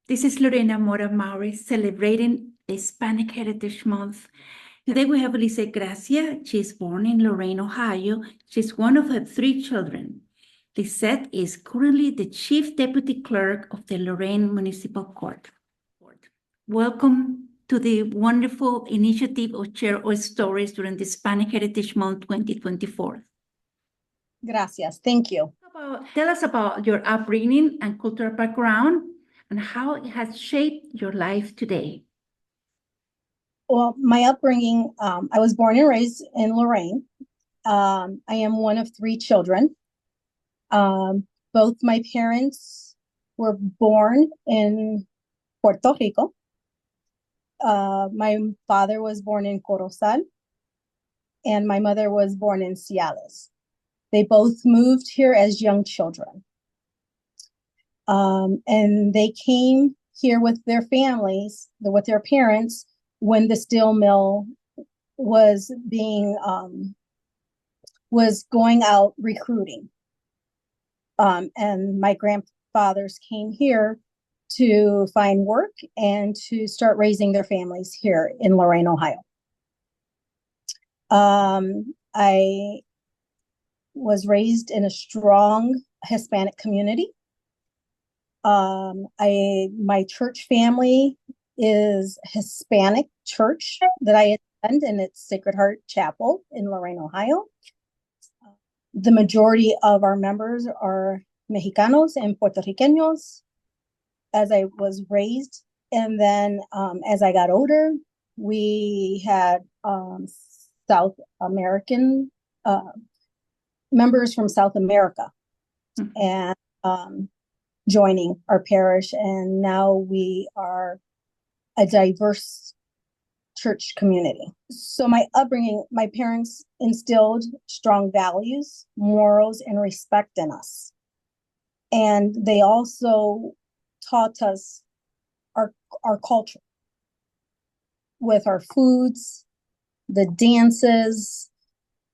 This is Lorena Mora-Mowry celebrating Hispanic Heritage Month. Today we have Lisette Gracia. She's born in Lorain, Ohio. She's one of her three children. Lisette is currently the Chief Deputy Clerk of the Lorain Municipal Court. Welcome to the wonderful initiative of Share Our Stories during the Hispanic Heritage Month 2024. Gracias. Thank you. Tell us about your upbringing and cultural background and how it has shaped your life today. Well, my upbringing, I was born and raised in Lorain. I am one of three children. Both my parents were born in Puerto Rico. My father was born in Corozal, and my mother was born in Ciales. They both moved here as young children. And they came here with their families, with their parents, when the steel mill was going out recruiting. And my grandfathers came here to find work and to start raising their families here in Lorain, Ohio. I was raised in a strong Hispanic community. My church family is Hispanic church that I attend, and it's Sacred Heart Chapel in Lorain, Ohio. The majority of our members are Mexicanos and Puerto Ricanos, as I was raised. And then as I got older, we had South American members from South America and joining our parish. And now we are a diverse church community. So my upbringing, my parents instilled strong values, morals, and respect in us. And they also taught us our culture with our foods, the dances.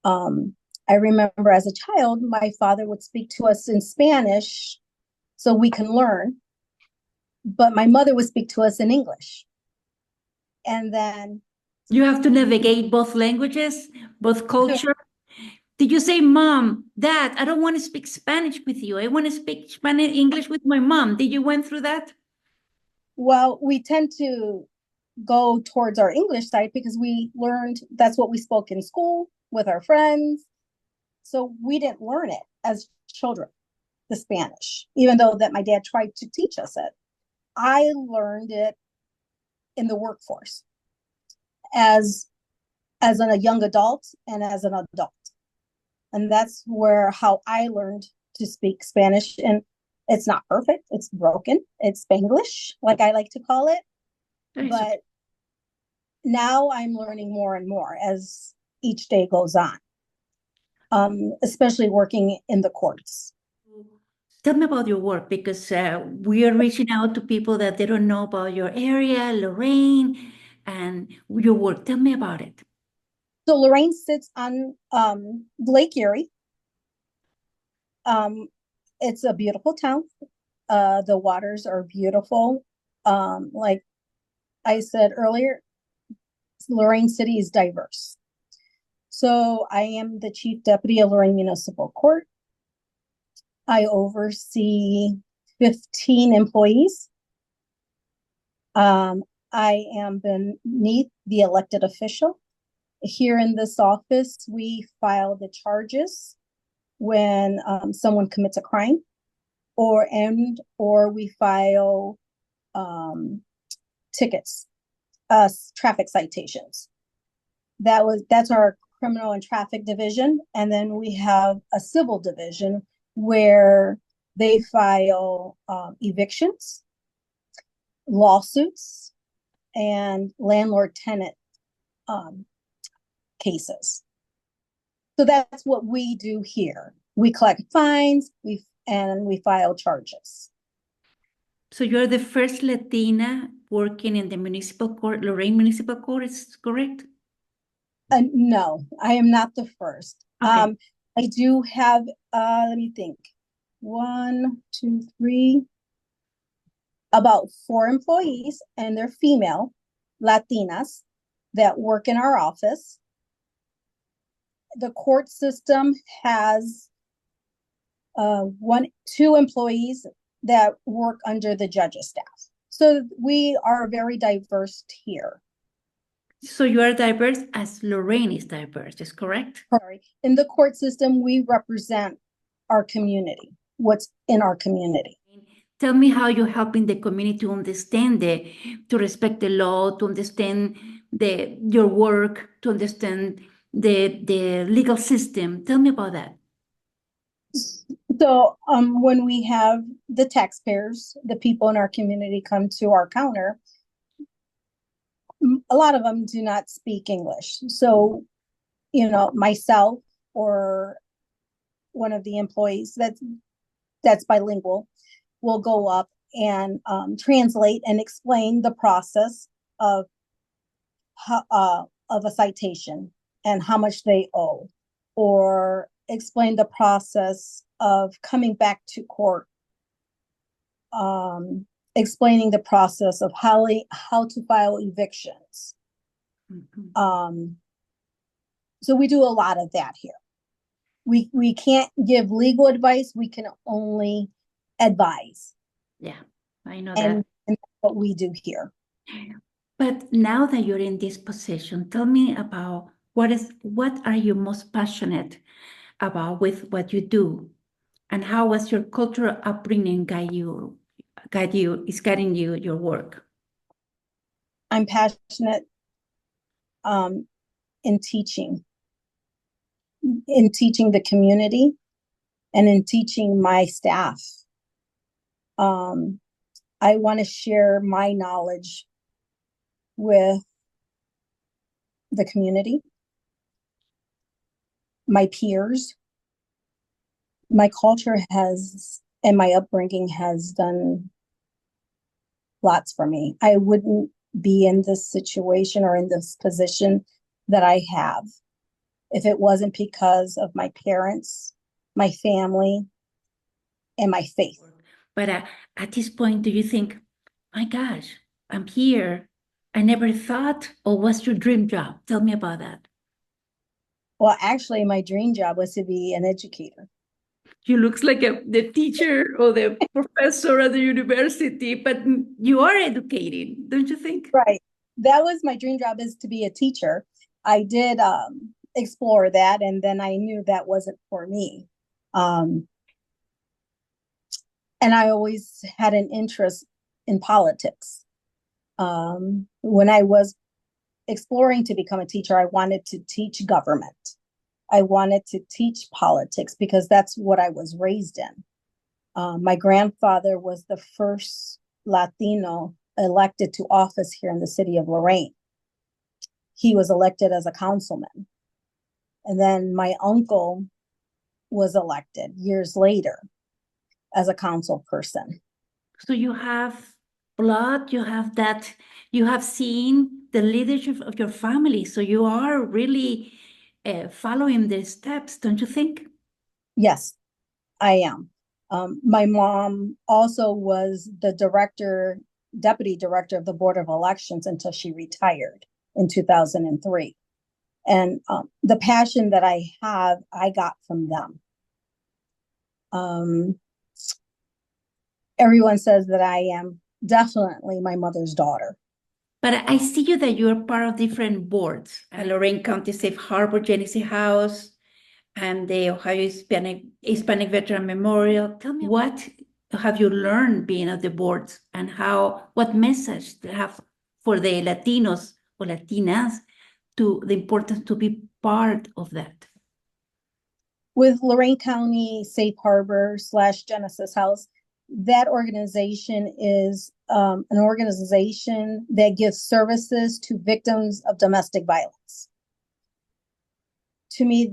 I remember as a child, my father would speak to us in Spanish so we can learn, but my mother would speak to us in English. And then you have to navigate both languages, both culture. Did you say, Mom, Dad, I don't want to speak Spanish with you. I want to speak English with my mom. Did you went through that? Well, we tend to go towards our English side because we learned that's what we spoke in school with our friends. So we didn't learn it as children, the Spanish, even though that my dad tried to teach us it. I learned it in the workforce as a young adult and as an adult. And that's how I learned to speak Spanish. And it's not perfect. It's broken. It's Spanglish, like I like to call it. Nice. But now I'm learning more and more as each day goes on, especially working in the courts. Tell me about your work, because we are reaching out to people that they don't know about your area, Lorain, and your work. Tell me about it. So Lorain sits on Lake Erie. It's a beautiful town. The waters are beautiful. Like I said earlier, Lorain City is diverse. So I am the Chief Deputy of Lorain Municipal Court. I oversee 15 employees. I am beneath the elected official. Here in this office, we file the charges when someone commits a crime, or we file tickets, traffic citations. That's our criminal and traffic division. And then we have a civil division where they file evictions, lawsuits, and landlord-tenant cases. So that's what we do here. We collect fines, and we file charges. So you're the first Latina working in the municipal court, Lorain Municipal Court, is correct? No, I am not the first. Okay. I do have, let me think, 1, 2, 3. about 4 employees, and they're female, Latinas, that work in our office. The court system has 2 employees that work under the judge's staff. So we are very diverse here. So you are diverse as Lorain is diverse, is correct? Sorry. In the court system, we represent our community, what's in our community. Tell me how you're helping the community to understand to respect the law, to understand your work, to understand the legal system. Tell me about that. So when we have the taxpayers, the people in our community come to our counter, a lot of them do not speak English. So, myself or one of the employees that's bilingual will go up and translate and explain the process of a citation and how much they owe, or explain the process of coming back to court, explaining the process of how to file evictions. Mm-hmm. So we do a lot of that here. We can't give legal advice. We can only advise. Yeah, I know and that. that's what we do here. But now that you're in this position, tell me about what are you most passionate about with what you do, and how was your cultural upbringing guiding you your work? I'm passionate in teaching the community and in teaching my staff. I want to share my knowledge with the community, my peers. My culture and my upbringing has done lots for me. I wouldn't be in this situation or in this position that I have if it wasn't because of my parents, my family, and my faith. But at this point, do you think, my gosh, I'm here, I never thought, or what's your dream job? Tell me about that. Well, actually, my dream job was to be an educator. You looks like the teacher or the professor at the university, but you are educating, don't you think? Right. That was my dream job, is to be a teacher. I did explore that, and then I knew that wasn't for me. And I always had an interest in politics. When I was exploring to become a teacher, I wanted to teach government. I wanted to teach politics because that's what I was raised in. My grandfather was the first Latino elected to office here in the city of Lorain. He was elected as a councilman. And then my uncle was elected years later as a council person. So you have blood, you have seen the leadership of your family. So you are really following the steps, don't you think? Yes, I am. My mom also was the deputy director of the Board of Elections until she retired in 2003. And the passion that I have, I got from them. Everyone says that I am definitely my mother's daughter. But I see that you are part of different boards. Lorain County Safe Harbor, Genesee House, and the Ohio Hispanic Veterans Memorial. Tell me, what have you learned being at the boards, and what message they have for the Latinos or Latinas to the importance to be part of that? With Lorain County Safe Harbor / Genesis House, that organization is an organization that gives services to victims of domestic violence. To me,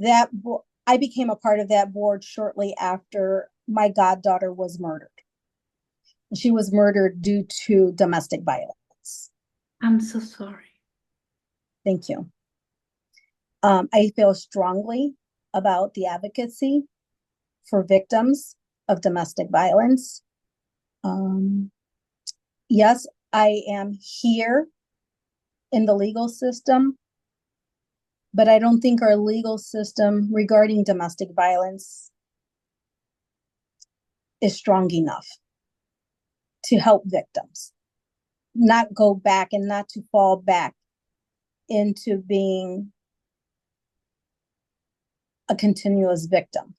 I became a part of that board shortly after my goddaughter was murdered. She was murdered due to domestic violence. I'm so sorry. Thank you. I feel strongly about the advocacy for victims of domestic violence. yes, I am here in the legal system, but I don't think our legal system regarding domestic violence is strong enough to help victims, not go back and not to fall back into being a continuous victim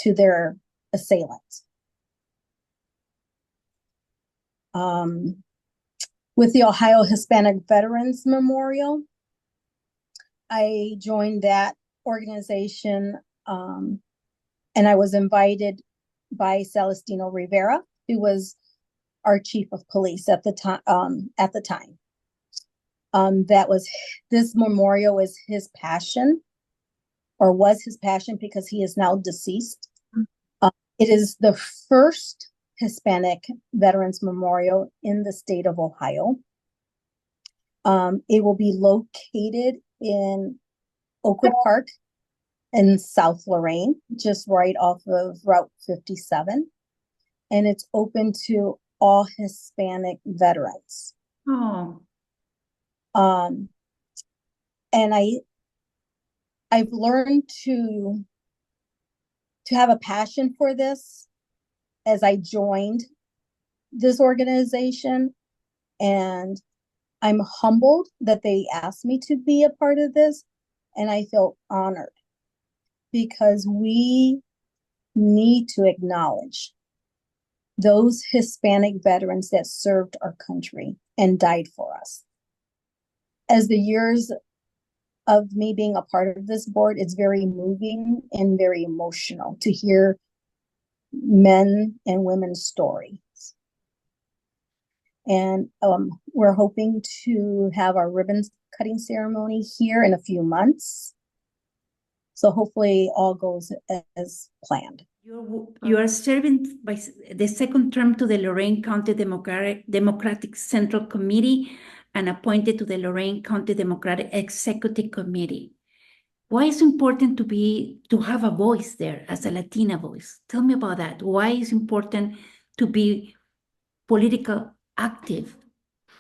to their assailants. With the Ohio Hispanic Veterans Memorial, I joined that organization, and I was invited by Celestino Rivera, who was our chief of police at the time. This memorial is his passion, or was his passion, because he is now deceased. It is the first Hispanic Veterans Memorial in the state of Ohio. It will be located in Oakwood Park in South Lorain, just right off of Route 57. And it's open to all Hispanic veterans. Oh. And I've learned to have a passion for this as I joined this organization, and I'm humbled that they asked me to be a part of this, and I feel honored because we need to acknowledge those Hispanic veterans that served our country and died for us. As the years of me being a part of this board, it's very moving and very emotional to hear men and women's stories. And we're hoping to have our ribbon cutting ceremony here in a few months. So hopefully all goes as planned. You are serving by the second term to the Lorain County Democratic Central Committee and appointed to the Lorain County Democratic Executive Committee. Why is it important to have a voice there as a Latina voice? Tell me about that. Why is it important to be political active?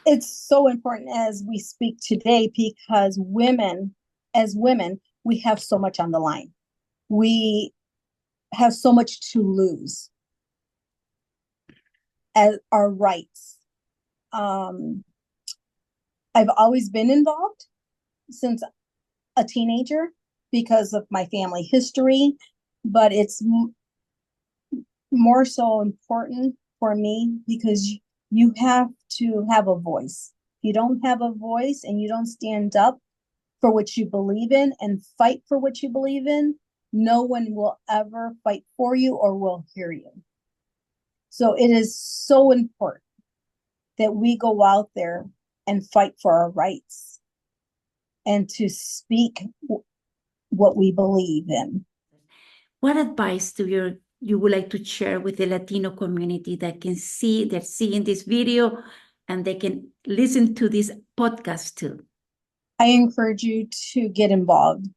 It's so important as we speak today, because as women, we have so much on the line. We have so much to lose as our rights. I've always been involved since a teenager because of my family history, but it's more so important for me because you have to have a voice. If you don't have a voice and you don't stand up for what you believe in and fight for what you believe in, no one will ever fight for you or will hear you. So it is so important that we go out there and fight for our rights and to speak what we believe in. What advice you would like to share with the Latino community that they're seeing this video and they can listen to this podcast too? I encourage you to get involved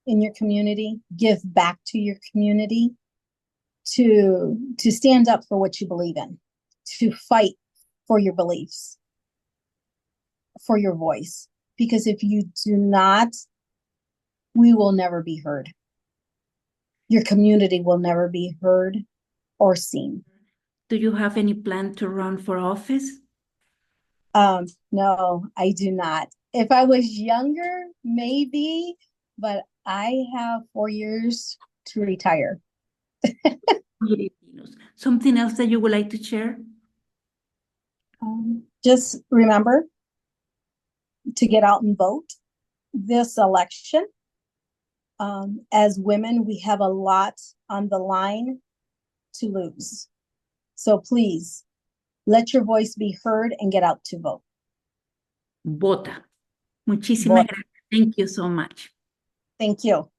in your community, give back to your community, to stand up for what you believe in, to fight for your beliefs, for your voice. Because if you do not, we will never be heard. Your community will never be heard or seen. Do you have any plan to run for office? No, I do not. If I was younger, maybe, but I have 4 years to retire. Something else that you would like to share? Just remember to get out and vote this election. As women, we have a lot on the line to lose. So please, let your voice be heard and get out to vote. Vota. Muchísimas gracias. Thank you so much. Thank you.